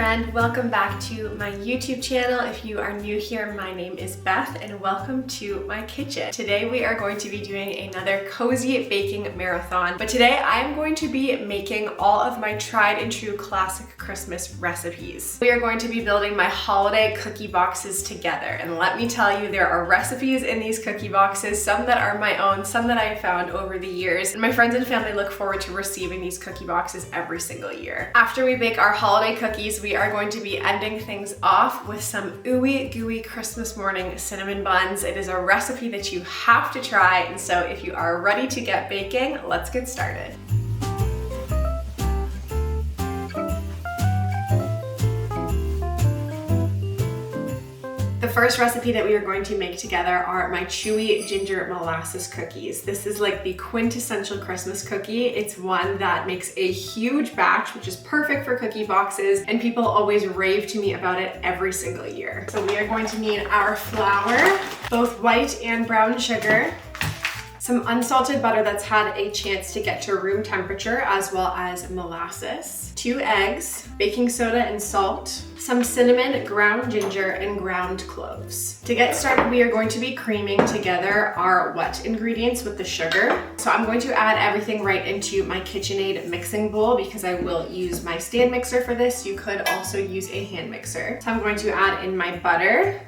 friend, welcome back to my YouTube channel. If you are new here, my name is Beth and welcome to my kitchen. Today we are going to be doing another cozy baking marathon, but today I'm going to be making all of my tried and true classic Christmas recipes. We are going to be building my holiday cookie boxes together, and let me tell you, there are recipes in these cookie boxes, some that are my own, some that I found over the years, and my friends and family look forward to receiving these cookie boxes every single year. After we bake our holiday cookies, we are going to be ending things off with some ooey gooey Christmas morning cinnamon buns. It is a recipe that you have to try, and so if you are ready to get baking, let's get started. The first recipe that we are going to make together are my chewy ginger molasses cookies. This is like the quintessential Christmas cookie. It's one that makes a huge batch, which is perfect for cookie boxes, and people always rave to me about it every single year. So we are going to need our flour, both white and brown sugar, some unsalted butter that's had a chance to get to room temperature, as well as molasses, 2 eggs, baking soda and salt, some cinnamon, ground ginger, and ground cloves. To get started, we are going to be creaming together our wet ingredients with the sugar. So I'm going to add everything right into my KitchenAid mixing bowl because I will use my stand mixer for this. You could also use a hand mixer. So I'm going to add in my butter.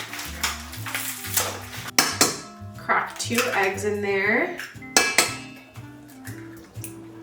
Crack 2 eggs in there.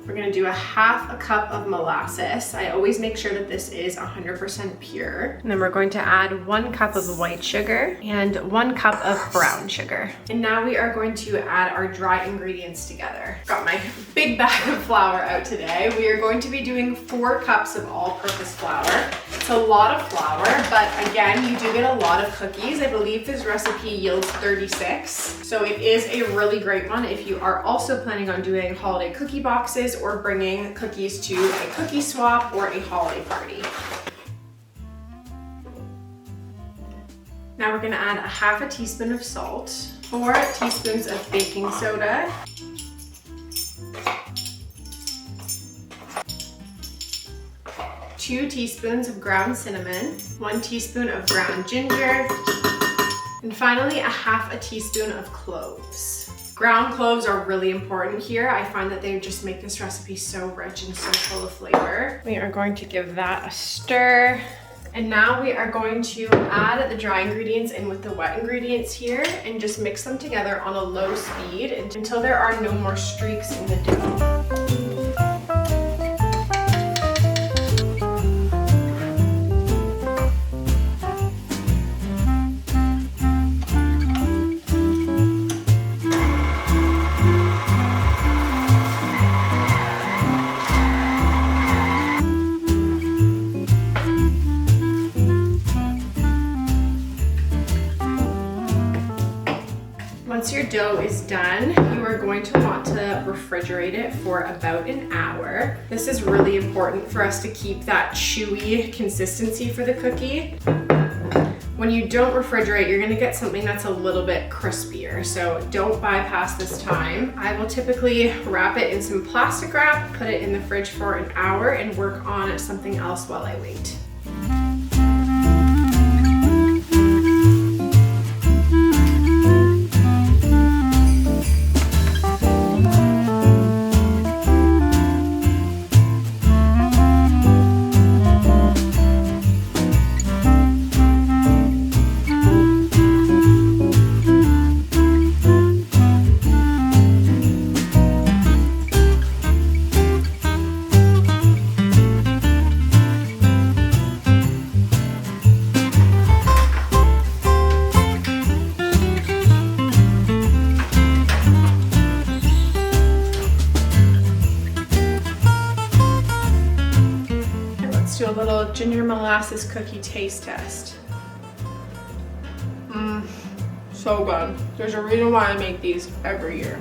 We're gonna do a half a cup of molasses. I always make sure that this is 100% pure. And then we're going to add 1 cup of white sugar and 1 cup of brown sugar. And now we are going to add our dry ingredients together. Got my big bag of flour out today. We are going to be doing 4 cups of all-purpose flour. It's a lot of flour, but again, you do get a lot of cookies. I believe this recipe yields 36. So it is a really great one if you are also planning on doing holiday cookie boxes or bringing cookies to a cookie swap or a holiday party. Now we're gonna add a half a teaspoon of salt, 4 teaspoons of baking soda, two teaspoons of ground cinnamon, 1 teaspoon of ground ginger, and finally a half a teaspoon of cloves. Ground cloves are really important here. I find that they just make this recipe so rich and so full of flavor. We are going to give that a stir. And now we are going to add the dry ingredients in with the wet ingredients here and just mix them together on a low speed until there are no more streaks in the dough. Once your dough is done, you are going to want to refrigerate it for about an hour. This is really important for us to keep that chewy consistency for the cookie. When you don't refrigerate, you're gonna get something that's a little bit crispier, so don't bypass this time. I will typically wrap it in some plastic wrap, put it in the fridge for an hour, and work on something else while I wait. Do a little ginger molasses cookie taste test. So good. There's a reason why I make these every year.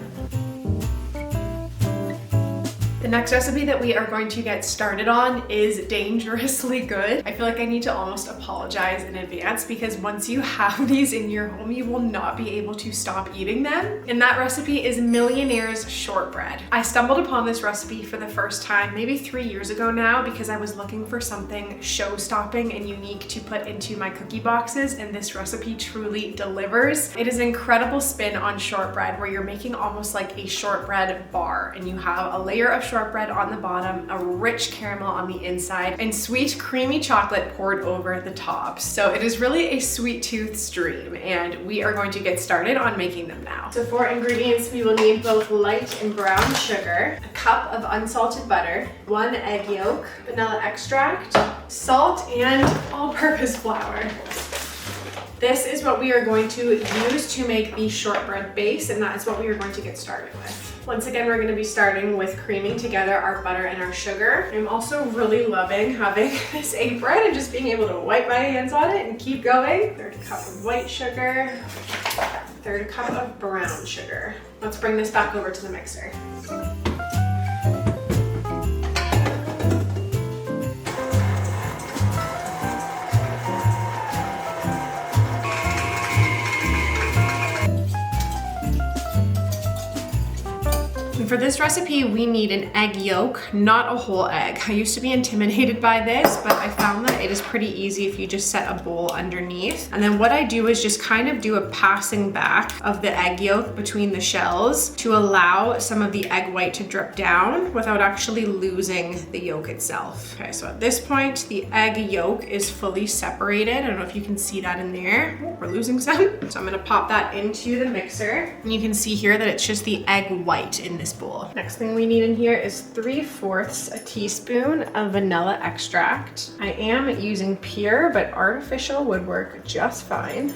The next recipe that we are going to get started on is dangerously good. I feel like I need to almost apologize in advance because once you have these in your home, you will not be able to stop eating them. And that recipe is Millionaires shortbread. I stumbled upon this recipe for the first time maybe 3 years ago now because I was looking for something show-stopping and unique to put into my cookie boxes, and this recipe truly delivers. It is an incredible spin on shortbread where you're making almost like a shortbread bar, and you have a layer of shortbread on the bottom, a rich caramel on the inside, and sweet creamy chocolate poured over the top. So it is really a sweet tooth dream, and we are going to get started on making them now. So for ingredients, we will need both light and brown sugar, a cup of unsalted butter, 1 egg yolk, vanilla extract, salt, and all-purpose flour. This is what we are going to use to make the shortbread base, and that is what we are going to get started with. Once again, we're going to be starting with creaming together our butter and our sugar. I'm also really loving having this apron and just being able to wipe my hands on it and keep going. 1/3 cup of white sugar, 1/3 cup of brown sugar. Let's bring this back over to the mixer. For this recipe, we need an egg yolk, not a whole egg. I used to be intimidated by this, but I found that it is pretty easy if you just set a bowl underneath. And then what I do is just kind of do a passing back of the egg yolk between the shells to allow some of the egg white to drip down without actually losing the yolk itself. Okay, so at this point, the egg yolk is fully separated. I don't know if you can see that in there. Oh, we're losing some. So I'm gonna pop that into the mixer. And you can see here that it's just the egg white in this bowl. Next thing we need in here is 3/4 a teaspoon of vanilla extract. I am using pure, but artificial would work just fine.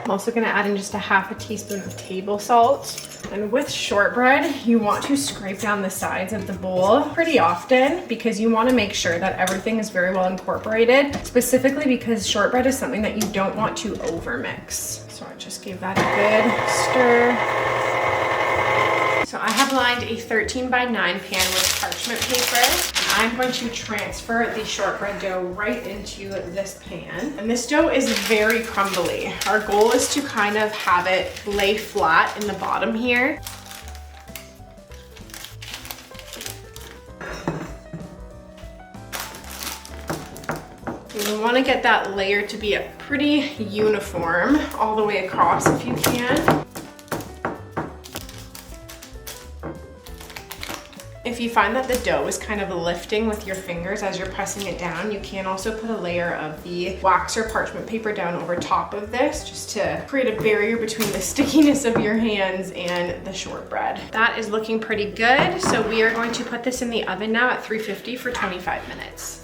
I'm also gonna add in just a 1/2 teaspoon of table salt. And with shortbread, you want to scrape down the sides of the bowl pretty often because you want to make sure that everything is very well incorporated, specifically because shortbread is something that you don't want to overmix. So I just gave that a good stir. So I have lined a 13x9 pan with parchment paper. I'm going to transfer the shortbread dough right into this pan. And this dough is very crumbly. Our goal is to kind of have it lay flat in the bottom here. You want to get that layer to be pretty uniform all the way across if you can. If you find that the dough is kind of lifting with your fingers as you're pressing it down, you can also put a layer of the wax or parchment paper down over top of this just to create a barrier between the stickiness of your hands and the shortbread. That is looking pretty good. So we are going to put this in the oven now at 350 for 25 minutes.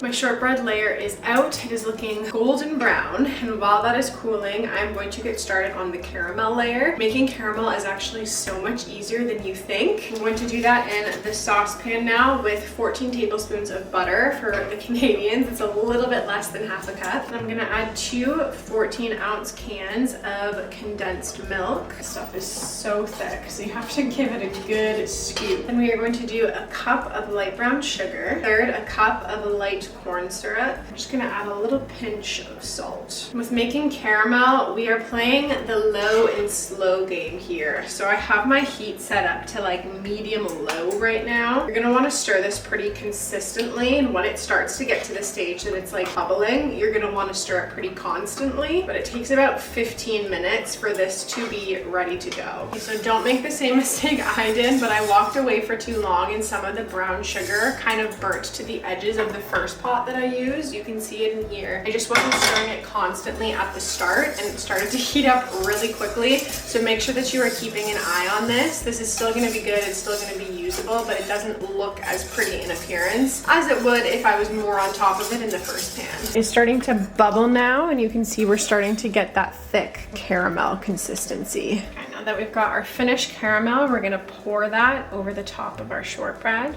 My shortbread layer is out. It is looking golden brown, and while that is cooling, I'm going to get started on the caramel layer. Making caramel is actually so much easier than you think. I'm going to do that in the saucepan now with 14 tablespoons of butter. For the Canadians, it's a little bit less than 1/2 cup. And I'm gonna add 2 14-ounce cans of condensed milk. This stuff is so thick, so you have to give it a good scoop. And we are going to do a cup of light brown sugar, 1/3 a cup of light corn syrup. I'm just gonna add a little pinch of salt. With making caramel, we are playing the low and slow game here. So I have my heat set up to like medium low right now. You're gonna wanna stir this pretty consistently, and when it starts to get to the stage that it's like bubbling, you're gonna wanna stir it pretty constantly, but it takes about 15 minutes for this to be ready to go. Okay, so don't make the same mistake I did, but I walked away for too long and some of the brown sugar kind of burnt to the edges of the first pot that I use. You can see it in here. I just wasn't stirring it constantly at the start and it started to heat up really quickly. So make sure that you are keeping an eye on this. This is still gonna be good, it's still gonna be usable, but it doesn't look as pretty in appearance as it would if I was more on top of it in the first pan. It's starting to bubble now, and you can see we're starting to get that thick caramel consistency. Okay, now that we've got our finished caramel, we're gonna pour that over the top of our shortbread.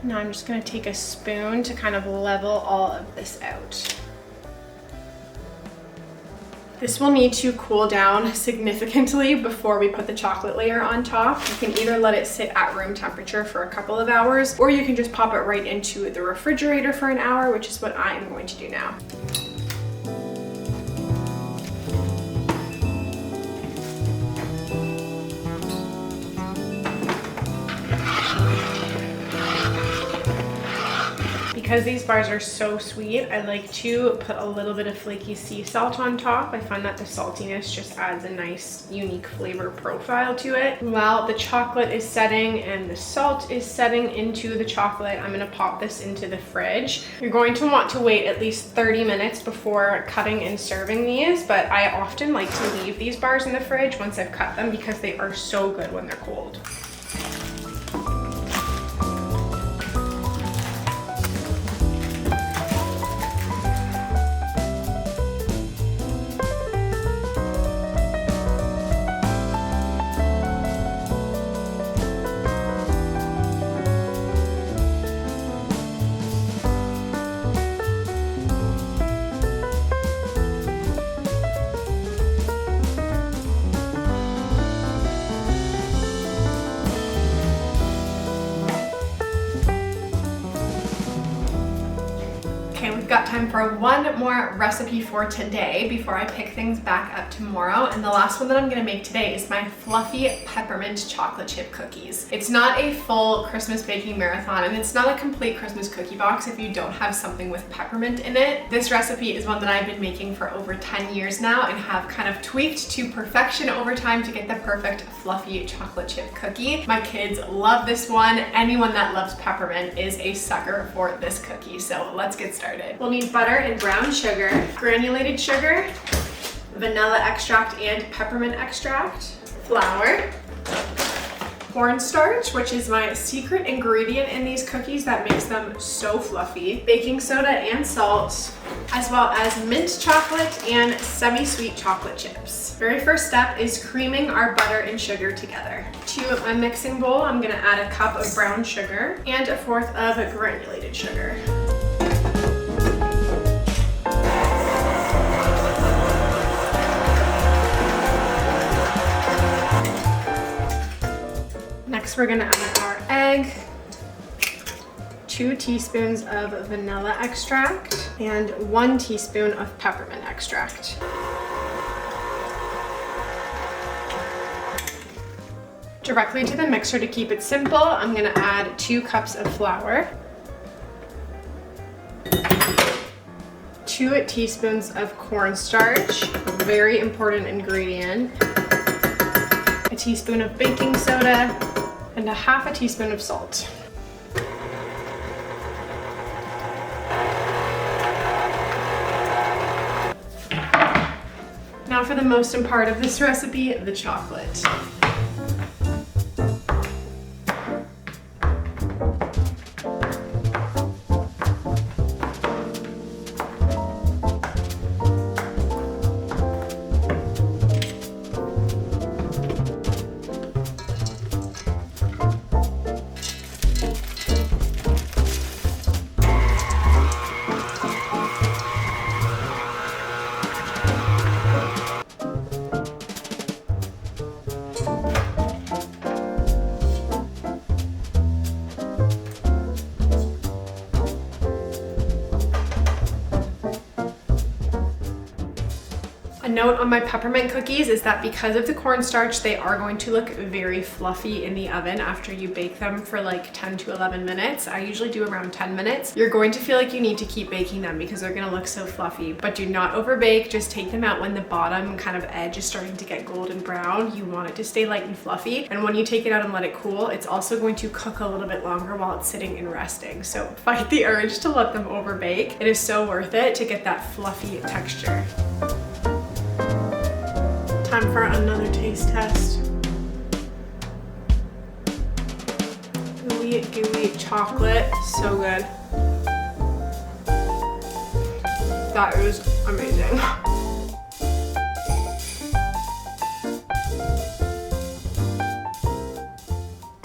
Now I'm just gonna take a spoon to kind of level all of this out. This will need to cool down significantly before we put the chocolate layer on top. You can either let it sit at room temperature for a couple of hours, or you can just pop it right into the refrigerator for an hour, which is what I am going to do now. Because these bars are so sweet, I like to put a little bit of flaky sea salt on top. I find that the saltiness just adds a nice, unique flavor profile to it. While the chocolate is setting and the salt is setting into the chocolate, I'm gonna pop this into the fridge. You're going to want to wait at least 30 minutes before cutting and serving these, but I often like to leave these bars in the fridge once I've cut them because they are so good when they're cold. We've got time for one more recipe for today before I pick things back up tomorrow. And the last one that I'm gonna make today is my fluffy peppermint chocolate chip cookies. It's not a full Christmas baking marathon, and it's not a complete Christmas cookie box if you don't have something with peppermint in it. This recipe is one that I've been making for over 10 years now and have kind of tweaked to perfection over time to get the perfect fluffy chocolate chip cookie. My kids love this one. Anyone that loves peppermint is a sucker for this cookie. So let's get started. We'll need butter and brown sugar, granulated sugar, vanilla extract and peppermint extract, flour, cornstarch, which is my secret ingredient in these cookies that makes them so fluffy, baking soda and salt, as well as mint chocolate and semi-sweet chocolate chips. Very first step is creaming our butter and sugar together. To my mixing bowl, I'm gonna add a cup of brown sugar and a fourth of granulated sugar. Next, we're gonna add our egg, 2 teaspoons of vanilla extract, and 1 teaspoon of peppermint extract. Directly to the mixer to keep it simple, I'm gonna add 2 cups of flour, 2 teaspoons of cornstarch, a very important ingredient, a teaspoon of baking soda, and a half a teaspoon of salt. Now for the most important part of this recipe, the chocolate. note on my peppermint cookies is that because of the cornstarch, they are going to look very fluffy in the oven after you bake them for like 10 to 11 minutes. I usually do around 10 minutes. You're going to feel like you need to keep baking them because they're gonna look so fluffy, but do not overbake. Just take them out when the bottom kind of edge is starting to get golden brown. You want it to stay light and fluffy. And when you take it out and let it cool, it's also going to cook a little bit longer while it's sitting and resting. So fight the urge to let them overbake. It is so worth it to get that fluffy texture. Time for another taste test. Gooey chocolate, so good. That is amazing.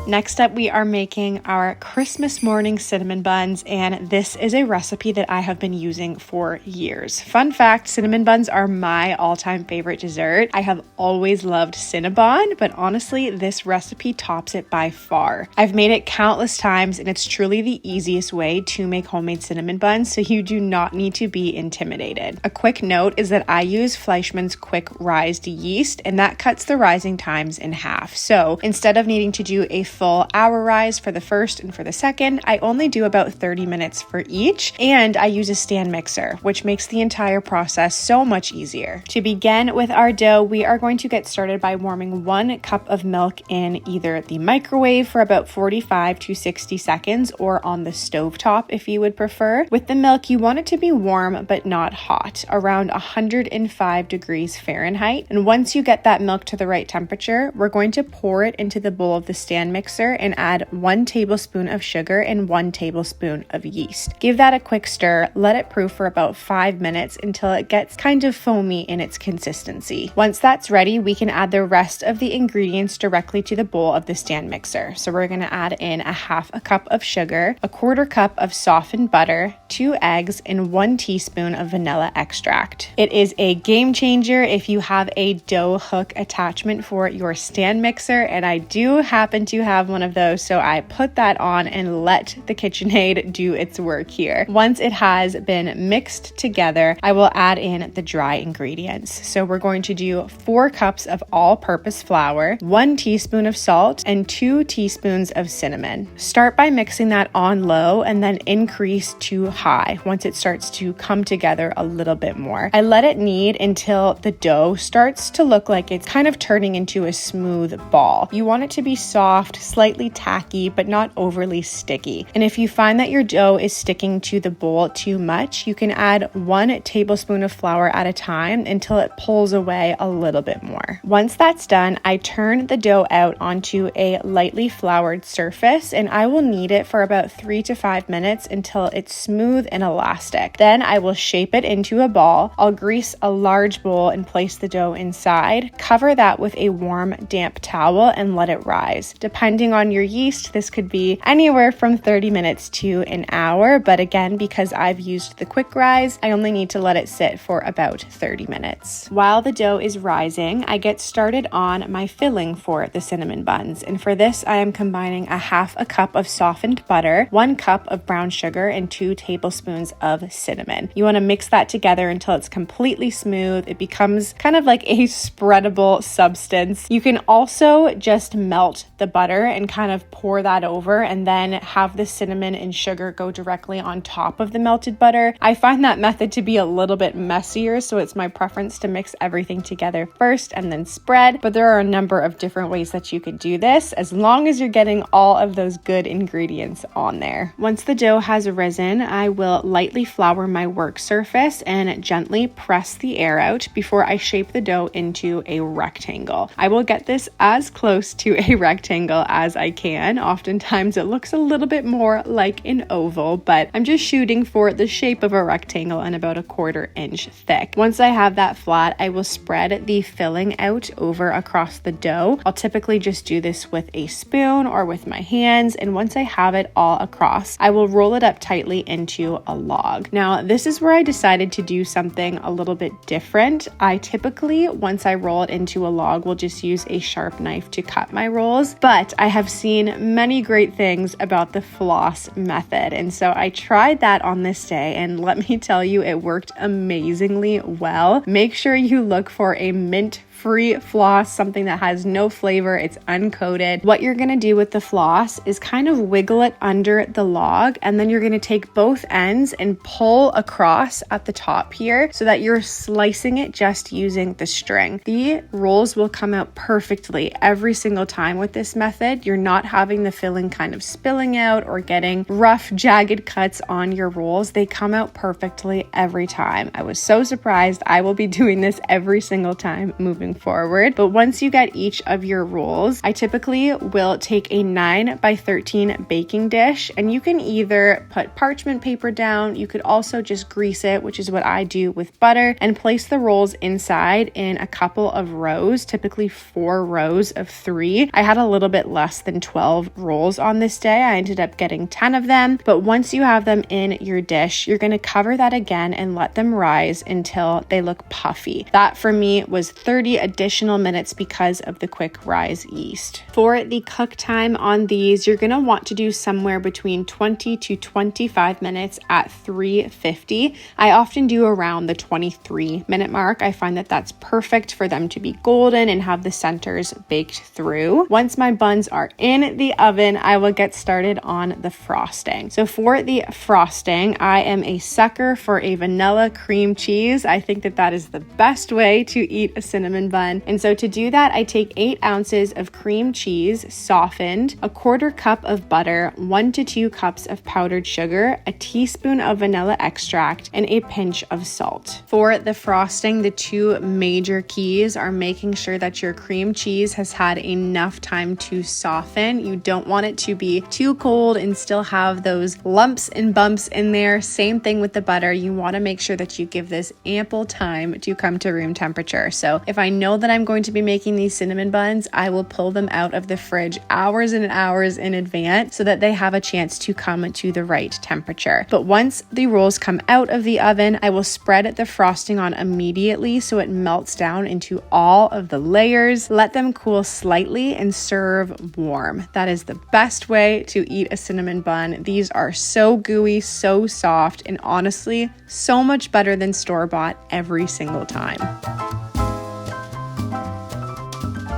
Next up, we are making our Christmas morning cinnamon buns, and this is a recipe that I have been using for years. Fun fact, cinnamon buns are my all-time favorite dessert. I have always loved Cinnabon, but honestly, this recipe tops it by far. I've made it countless times, and it's truly the easiest way to make homemade cinnamon buns, so you do not need to be intimidated. A quick note is that I use Fleischmann's quick rised yeast, and that cuts the rising times in half. So instead of needing to do a full hour rise for the first and for the second, I only do about 30 minutes for each, and I use a stand mixer, which makes the entire process so much easier. To begin with our dough, we are going to get started by warming 1 cup of milk in either the microwave for about 45 to 60 seconds or on the stovetop if you would prefer. With the milk, you want it to be warm but not hot, around 105 degrees Fahrenheit. And once you get that milk to the right temperature, we're going to pour it into the bowl of the stand mixer and add 1 tablespoon of sugar and 1 tablespoon of yeast. Give that a quick stir, let it proof for about 5 minutes until it gets kind of foamy in its consistency. Once that's ready, we can add the rest of the ingredients directly to the bowl of the stand mixer. So we're going to add in 1/2 cup of sugar, 1/4 cup of softened butter, 2 eggs, and 1 teaspoon of vanilla extract. It is a game changer if you have a dough hook attachment for your stand mixer, and I do happen to have one of those, so I put that on and let the KitchenAid do its work here. Once it has been mixed together, I will add in the dry ingredients. So we're going to do 4 cups of all-purpose flour, 1 teaspoon of salt, and 2 teaspoons of cinnamon. Start by mixing that on low and then increase to high once it starts to come together a little bit more. I let it knead until the dough starts to look like it's kind of turning into a smooth ball. You want it to be soft, slightly tacky, but not overly sticky. And if you find that your dough is sticking to the bowl too much, you can add 1 tablespoon of flour at a time until it pulls away a little bit more. Once that's done, I turn the dough out onto a lightly floured surface, and I will knead it for about 3 to 5 minutes until it's smooth and elastic. Then I will shape it into a ball. I'll grease a large bowl and place the dough inside. Cover that with a warm, damp towel and let it rise. Depending on your yeast, this could be anywhere from 30 minutes to an hour, but again, because I've used the quick rise, I only need to let it sit for about 30 minutes. While the dough is rising, I get started on my filling for the cinnamon buns, and for this, I am combining 1/2 cup of softened butter, 1 cup of brown sugar, and 2 tablespoons of cinnamon. You want to mix that together until it's completely smooth. It becomes kind of like a spreadable substance. You can also just melt the butter and kind of pour that over and then have the cinnamon and sugar go directly on top of the melted butter. I find that method to be a little bit messier, so it's my preference to mix everything together first and then spread, but there are a number of different ways that you could do this as long as you're getting all of those good ingredients on there. Once the dough has risen, I will lightly flour my work surface and gently press the air out before I shape the dough into a rectangle. I will get this as close to a rectangle as I can. Oftentimes it looks a little bit more like an oval, but I'm just shooting for the shape of a rectangle and about 1/4 inch thick. Once I have that flat, I will spread the filling out over across the dough. I'll typically just do this with a spoon or with my hands, and once I have it all across, I will roll it up tightly into a log. Now, this is where I decided to do something a little bit different. I typically, once I roll it into a log, will just use a sharp knife to cut my rolls, but I have seen many great things about the floss method. And so I tried that on this day, and let me tell you, it worked amazingly well. Make sure you look for a mint-free floss, something that has no flavor, it's uncoated. What you're gonna do with the floss is kind of wiggle it under the log, and then you're gonna take both ends and pull across at the top here so that you're slicing it just using the string. The rolls will come out perfectly every single time with this method. You're not having the filling kind of spilling out or getting rough, jagged cuts on your rolls. They come out perfectly every time. I was so surprised. I will be doing this every single time moving forward. But once you get each of your rolls, I typically will take a 9x13 baking dish, and you can either put parchment paper down, you could also just grease it, which is what I do with butter, and place the rolls inside in a couple of rows, typically 4 rows of 3. I had a little bit less than 12 rolls on this day. I ended up getting 10 of them, but once you have them in your dish, you're going to cover that again and let them rise until they look puffy. That for me was 30 additional minutes because of the quick rise yeast. For the cook time on these, you're going to want to do somewhere between 20 to 25 minutes at 350. I often do around the 23-minute mark. I find that that's perfect for them to be golden and have the centers baked through. Once my buns are in the oven, I will get started on the frosting. So for the frosting, I am a sucker for a vanilla cream cheese. I think that that is the best way to eat a cinnamon bun. And so to do that, I take 8 ounces of cream cheese, softened, a 1/4 cup of butter, 1 to 2 cups of powdered sugar, a teaspoon of vanilla extract, and a pinch of salt. For the frosting, the 2 major keys are making sure that your cream cheese has had enough time to soften. You don't want it to be too cold and still have those lumps and bumps in there. Same thing with the butter. You want to make sure that you give this ample time to come to room temperature. So if I know that I'm going to be making these cinnamon buns, I will pull them out of the fridge hours and hours in advance so that they have a chance to come to the right temperature. But once the rolls come out of the oven, I will spread the frosting on immediately so it melts down into all of the layers. Let them cool slightly and serve warm. That is the best way to eat a cinnamon bun. These are so gooey, so soft, and honestly, so much better than store-bought every single time.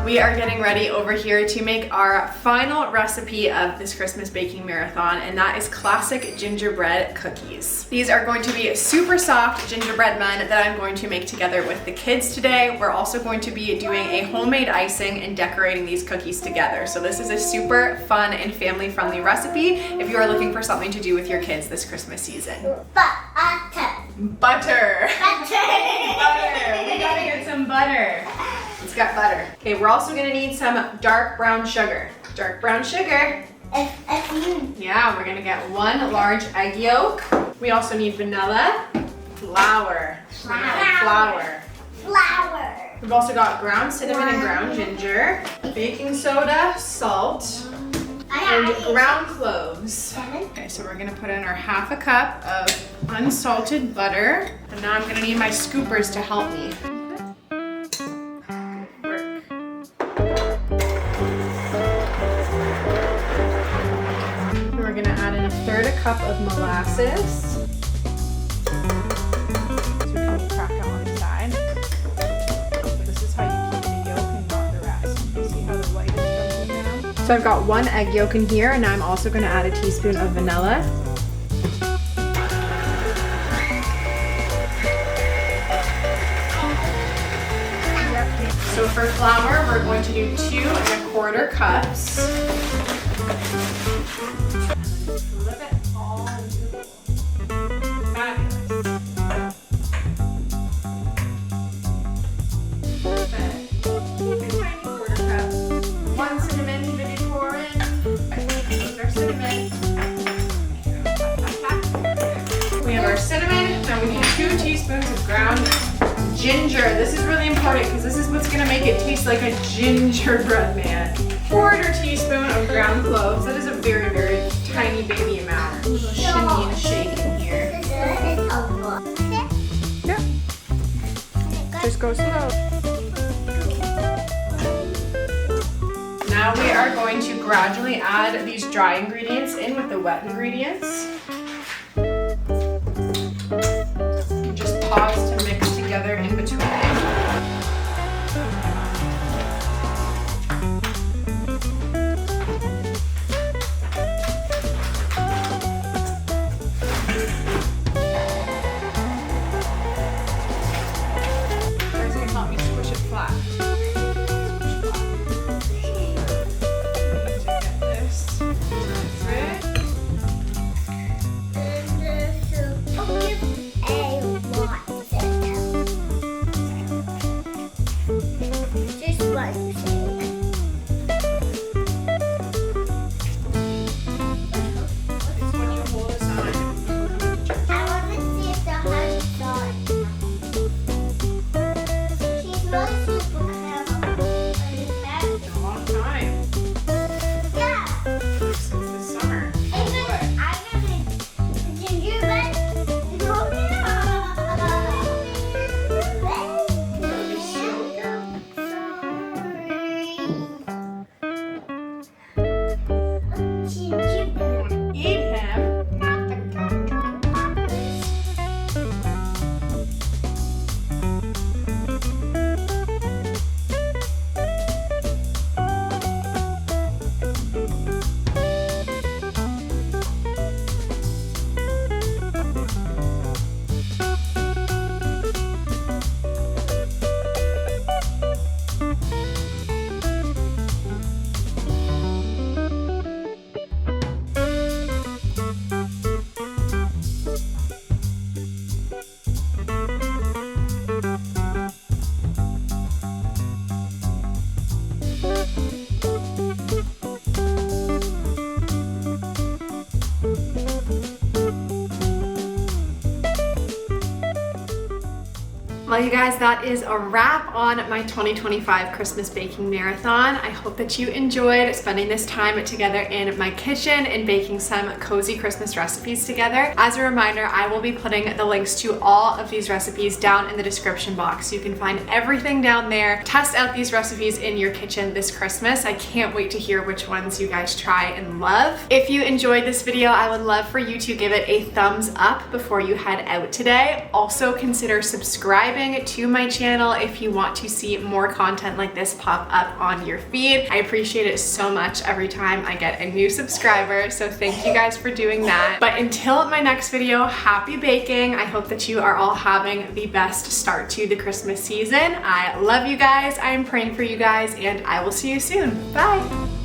We are getting ready over here to make our final recipe of this Christmas baking marathon, and that is classic gingerbread cookies. These are going to be super soft gingerbread men that I'm going to make together with the kids today. We're also going to be doing a homemade icing and decorating these cookies together. So this is a super fun and family-friendly recipe if you are looking for something to do with your kids this Christmas season. Butter. Butter. We gotta get some butter. It's got butter. Okay, we're also gonna need some dark brown sugar. Dark brown sugar. Yeah, we're gonna get 1 large egg yolk. We also need vanilla, flour. Flour. We've also got ground cinnamon and ground ginger, baking soda, salt, and ground cloves. Okay, so we're gonna put in our 1/2 cup of unsalted butter. And now I'm gonna need my scoopers to help me. We're gonna add in 1/3 cup of molasses. So we can crack it on the side. So this is how you keep the yolk and not the rest. You see how the white is going down? So I've got 1 egg yolk in here, and now I'm also gonna add a teaspoon of vanilla. So for flour, we're going to do 2 1/4 cups. Flip it all into the bowl. Fabulous. Perfect. 2 tiny 1/4 cups. 1 cinnamon to be pour in. Those are cinnamon. We have our cinnamon. Now we need 2 teaspoons of ground ginger. This is really important because this is what's gonna make it taste like a gingerbread man. 1/4 teaspoon of ground cloves. That is a very, very tiny baby amount. A little shimmy and shake in here. Yeah. Just go slow. Now now we are going to gradually add these dry ingredients in with the wet ingredients. And just pause to mix together in between. Well, you guys, that is a wrap on my 2025 Christmas baking marathon. I hope that you enjoyed spending this time together in my kitchen and baking some cozy Christmas recipes together. As a reminder, I will be putting the links to all of these recipes down in the description box. You can find everything down there. Test out these recipes in your kitchen this Christmas. I can't wait to hear which ones you guys try and love. If you enjoyed this video, I would love for you to give it a thumbs up before you head out today. Also consider subscribing to my channel if you want to see more content like this pop up on your feed. I appreciate it so much every time I get a new subscriber, so thank you guys for doing that. But until my next video, happy baking. I hope that you are all having the best start to the Christmas season. I love you guys, I am praying for you guys, and I will see you soon. Bye!